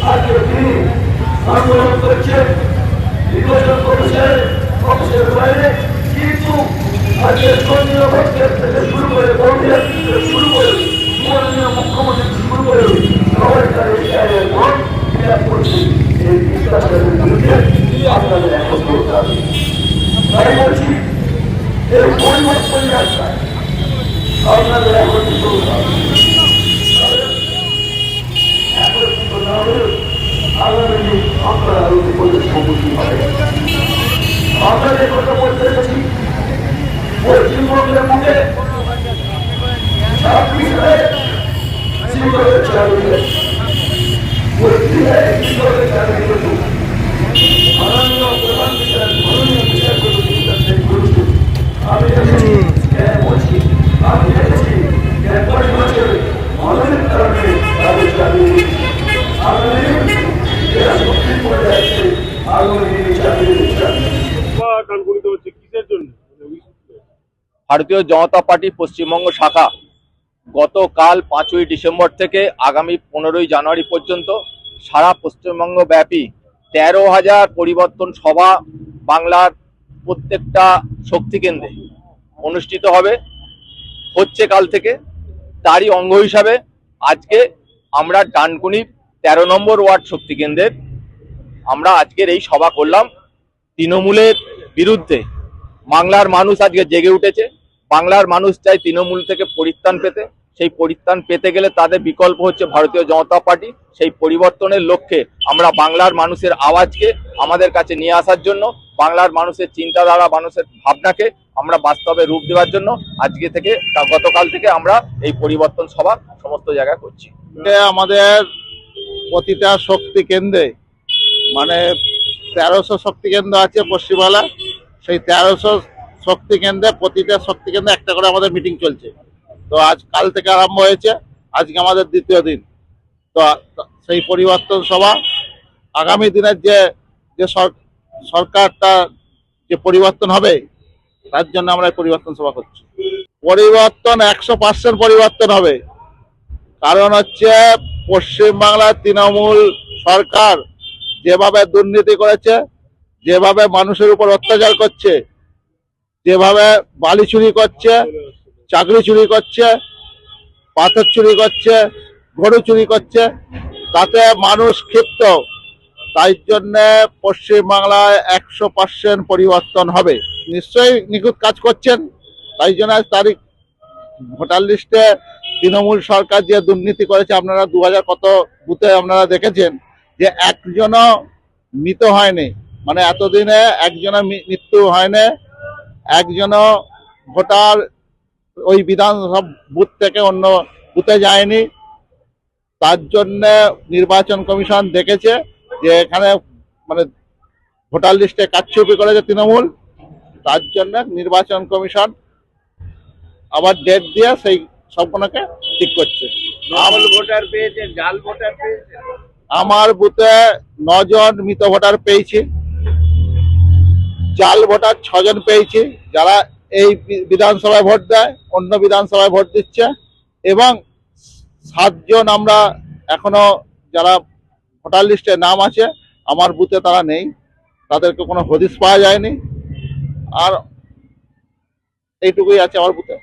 আজকে তিনি আন্দোলন করছে, নির্বাচন করছে অফিসের বাইরে, কিন্তু আজকে ধর্মীয় ভক্তের থেকে শুরু করে বন্ধের থেকে শুরু করে মাননীয় মুখ্যমন্ত্রী শুরু করে সবাই তার এই মন ক্রিয়া করছে। এই বিশ্বাসের বিরুদ্ধে আপনাদের এখন করতে হবে। তাই বলছি এই পরিবর্তন রাস্তায় আপনাদের এখন করতে হবে। আগামী আপনারা আরো বিপদের সম্মুখীন হবে। আমরা যে কথা বলতে এসেছি পশ্চিমবঙ্গের মুখে 26 সিঙ্গলের চাকরি মাননীয় প্রধান বিচার মাননীয় বিচারপতি আমি বলছি আমি দেখেছি 5 বছর অনেক কারণে তাদের চাকরি ভারতীয় জনতা পার্টি পশ্চিমবঙ্গ শাখা গতকাল 5ই ডিসেম্বর থেকে আগামী 15ই জানুয়ারি পর্যন্ত সারা পশ্চিমবঙ্গ ব্যাপী 13,000 পরিবর্তন সভা বাংলার প্রত্যেকটা শক্তি কেন্দ্রে অনুষ্ঠিত হচ্ছে কাল থেকে। তারই অঙ্গ হিসাবে আজকে আমরা ডানকুনির 13 নম্বর ওয়ার্ড শক্তি কেন্দ্রের আমরা আজকের এই সভা করলাম। তৃণমূলের বিরুদ্ধে বাংলার মানুষ আজকে জেগে উঠেছে। বাংলার মানুষ চায় তৃণমূল থেকে পরিত্রাণ পেতে। সেই পরিত্রাণ পেতে গেলে তাদের বিকল্প হচ্ছে ভারতীয় জনতা পার্টি। সেই পরিবর্তনের লক্ষ্যে আমরা বাংলার মানুষের আওয়াজকে আমাদের কাছে নিয়ে আসার জন্য, বাংলার মানুষের চিন্তাধারা, মানুষের ভাবনাকে আমরা বাস্তবে রূপ দেওয়ার জন্য আজকে থেকে গতকাল থেকে আমরা এই পরিবর্তন সভা সমস্ত জায়গায় করছি। আমাদের প্রতিটা শক্তি কেন্দ্রে মানে 1300 শক্তি কেন্দ্র আছে পশ্চিমবাংলা। সেই 1300 শক্তি কেন্দ্রে প্রতিটা শক্তি কেন্দ্রে একটা করে আমাদের মিটিং চলছে। তো আজ কাল থেকে আরম্ভ হয়েছে, আজকে আমাদের দ্বিতীয় দিন। তো সেই পরিবর্তন সভা আগামী দিনের যে সরকারটা যে পরিবর্তন হবে তার জন্য আমরা পরিবর্তন সভা করছি। পরিবর্তন 100% পরিবর্তন হবে। কারণ হচ্ছে পশ্চিমবাংলার তৃণমূল সরকার যেভাবে দুর্নীতি করেছে, যেভাবে মানুষের উপর অত্যাচার করছে, যেভাবে বালি চুরি করছে, চাকরি চুরি করছে, পাথর চুরি করছে, গরু চুরি করছে, তাতে মানুষ ক্ষিপ্ত। তাই জন্য পশ্চিমবাংলায় 100% পরিবর্তন হবে। নিশ্চয়ই নিখুঁত কাজ করছেন। তাই জন্য আজ তারিখ ভোটার লিস্টে তৃণমূল সরকার যে দুর্নীতি করেছে, আপনারা 2000 কত বুথে আপনারা দেখেছেন যে একজনও মৃত হয়নি। মানে এতদিনে একজনের মৃত্যু হয়নি, একজনও ভোটার ওই বিধানসভা বুথ থেকে অন্য বুথে যায়নি। তার জন্য নির্বাচন কমিশন দেখেছে যে এখানে মানে ভোটার লিস্টে কারচুপি করেছে তৃণমূল। তার জন্য নির্বাচন কমিশন আবার ডেট দিয়ে সেই সবগুলোকে ঠিক করছে। ভোটার পেয়েছে, জাল ভোটার পেয়েছে। আমার বুথে 9 জন মৃত ভোটার পেয়েছি, জাল ভোটার 6 জন পেয়েছি, যারা এই বিধানসভায় ভোট দেয় অন্য বিধানসভায় ভোট দিচ্ছে, এবং 7 জন আমরা এখনো যারা ভোটার লিস্টে নাম আছে আমার বুথে তারা নেই, তাদেরকে কোনো হদিশ পাওয়া যায়নি। আর এইটুকুই আছে আমার বুথে।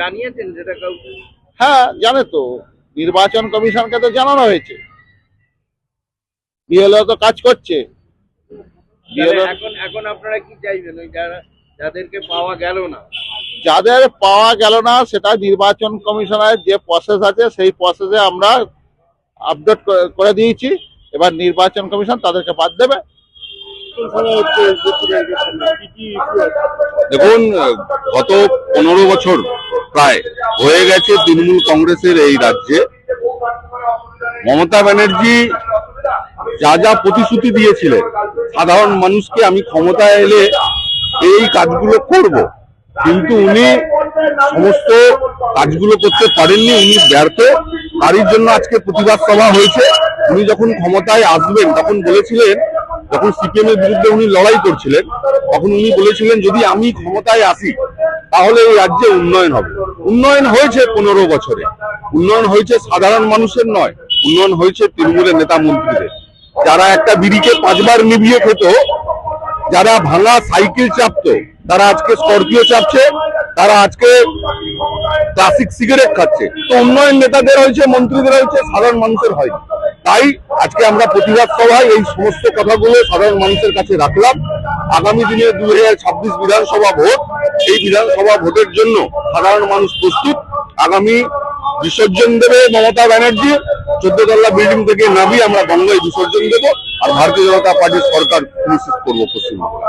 জানিয়েছেন যেটা কাউকে? হ্যাঁ, জানে তো, নির্বাচন কমিশনকে তো জানানো হয়েছে। বিএলও তো কাজ করছে। এখন আপনারা কি চাইবেন? ওই যাদেরকে পাওয়া গেল না, যাদের পাওয়া গেল না সেটা নির্বাচন কমিশনের যে প্রসেস আছে সেই প্রসেসে আমরা আপডেট করে দিয়েছি। এবার নির্বাচন কমিশন তাদেরকে বাদ দেবে। দেখুন, গত 15 বছর প্রায় হয়ে গেছে তৃণমূল কংগ্রেসের এই রাজ্যে। মমতা ব্যানার্জি যা যা প্রতিশ্রুতি দিয়েছিলেন সাধারণ মানুষকে, আমি ক্ষমতায় এলে এই কাজগুলো করব, কিন্তু উনি সমস্ত কাজগুলো করতে পারেননি, উনি ব্যর্থ। তারই জন্য আজকে প্রতিবাদ সভা হয়েছে। উনি যখন ক্ষমতায় আসবেন তখন বলেছিলেন, যখন সিপিএম এর বিরুদ্ধে উনি লড়াই করছিলেন তখন উনি বলেছিলেন যদি আমি ক্ষমতায় আসি তাহলে এই রাজ্যে উন্নয়ন হবে। উন্নয়ন হয়েছে 15 বছরে। উন্নয়ন হয়েছে সাধারণ মানুষের নয়, উন্নয়ন হয়েছে তৃণমূলের নেতা মন্ত্রীদের, যারা একটা বিড়িকে 5 বার নিভিয়ে খেত, যারা ভাঙা সাইকেল চাপতো, তারা আজকে স্করপিও চাপছে, তারা আজকে ক্লাসিক সিগারেট খাচ্ছে। তো উন্নয়ন নেতাদের হয়েছে, মন্ত্রীদের হয়েছে, সাধারণ মানুষের হয়। তাই আজকে আমরা প্রতিবাদ সভায় এই সমস্ত কথাগুলো সাধারণ মানুষের কাছে রাখলাম। আগামী দিনে 2026 বিধানসভা ভোট, এই বিধানসভা ভোটের জন্য সাধারণ মানুষ প্রস্তুত। আগামী বিসর্জন দেবে মমতা ব্যানার্জি, 14 তলা বিল্ডিং থেকে নামিয়ে আমরা গঙ্গায় বিসর্জন দেবো, আর ভারতীয় জনতা পার্টির সরকার নিশ্চিত করবো পশ্চিমবঙ্গে।